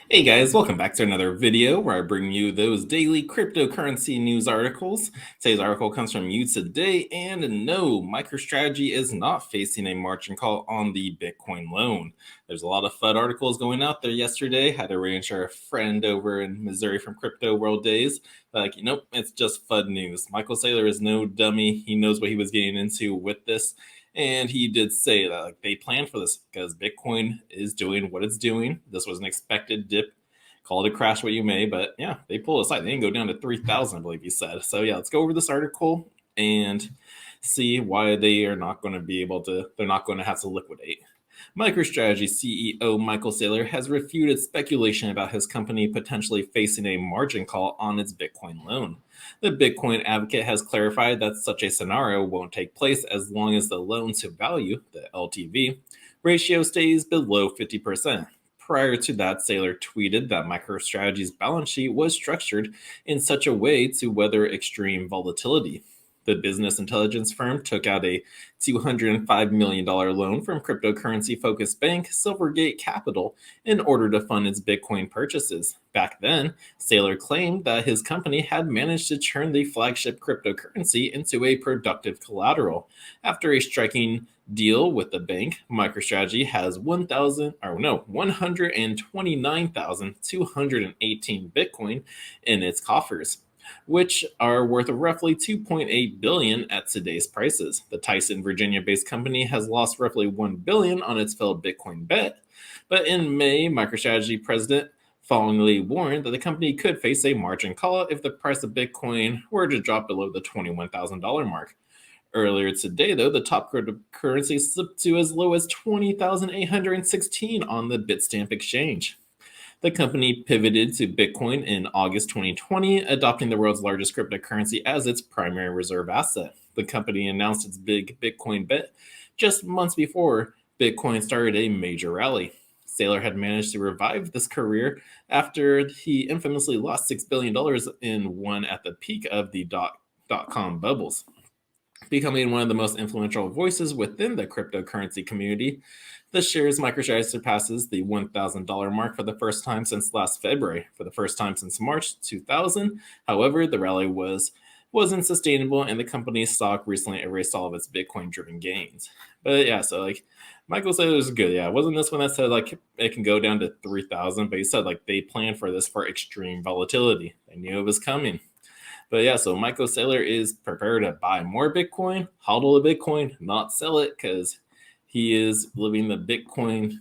Hey guys, welcome back to another video where I bring you those daily cryptocurrency news articles. Today's article comes from You Today, and no, MicroStrategy is not facing a margin call on the Bitcoin loan. There's a lot of FUD articles going out there yesterday. Had to arrange our friend over in Missouri from Crypto World Days. Nope, it's just FUD news. Michael Saylor is no dummy. He knows what he was getting into with this. And he did say that they planned for this because Bitcoin is doing what it's doing. This was an expected dip. Call it a crash what you may, but yeah, they pulled aside. They didn't go down to 3,000, I believe he said. So yeah, let's go over this article and see why they are not going to be able to, they're not going to have to liquidate. MicroStrategy CEO Michael Saylor has refuted speculation about his company potentially facing a margin call on its Bitcoin loan. The Bitcoin advocate has clarified that such a scenario won't take place as long as the loan to value, the LTV, ratio stays below 50%. Prior to that, Saylor tweeted that MicroStrategy's balance sheet was structured in such a way to weather extreme volatility. The business intelligence firm took out a $205 million loan from cryptocurrency-focused bank Silvergate Capital in order to fund its Bitcoin purchases. Back then, Saylor claimed that his company had managed to turn the flagship cryptocurrency into a productive collateral. After a striking deal with the bank, MicroStrategy has 129,218 Bitcoin in its coffers, which are worth roughly 2.8 billion at today's prices. The Tyson, Virginia-based company has lost roughly 1 billion on its failed Bitcoin bet, but in May, MicroStrategy president followingly warned that the company could face a margin call if the price of Bitcoin were to drop below the $21,000 mark. Earlier today, though, the top cryptocurrency slipped to as low as 20,816 on the Bitstamp exchange. The company pivoted to Bitcoin in August 2020, adopting the world's largest cryptocurrency as its primary reserve asset. The company announced its big Bitcoin bet just months before Bitcoin started a major rally. Saylor had managed to revive this career after he infamously lost $6 billion in one at the peak of the dot-com bubbles. Becoming one of the most influential voices within the cryptocurrency community, the shares MicroStrategy surpasses the $1,000 mark for the first time since last February, for the first time since March 2000. However, the rally wasn't sustainable, and the company's stock recently erased all of its Bitcoin-driven gains. But yeah, so Michael said it was good. Yeah, it wasn't this one that said it can go down to 3,000, but he said they planned for this for extreme volatility. They knew it was coming. But yeah, so Michael Saylor is prepared to buy more Bitcoin, hodl the Bitcoin, not sell it, because he is living the Bitcoin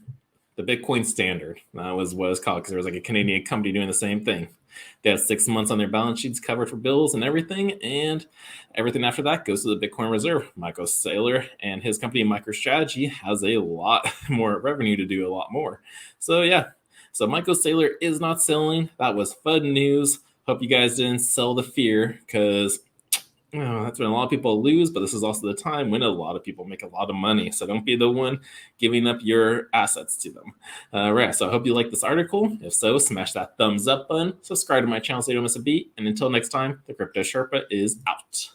standard. That was what it's called, because there was a Canadian company doing the same thing. They had 6 months on their balance sheets covered for bills and everything after that goes to the Bitcoin reserve. Michael Saylor and his company MicroStrategy has a lot more revenue to do a lot more. So yeah, so Michael Saylor is not selling. That was FUD news. Hope you guys didn't sell the fear, because that's when a lot of people lose, but this is also the time when a lot of people make a lot of money. So don't be the one giving up your assets to them. Right, so I hope you like this article. If so, smash that thumbs up button, subscribe to my channel so you don't miss a beat, and until next time, the Crypto Sherpa is out.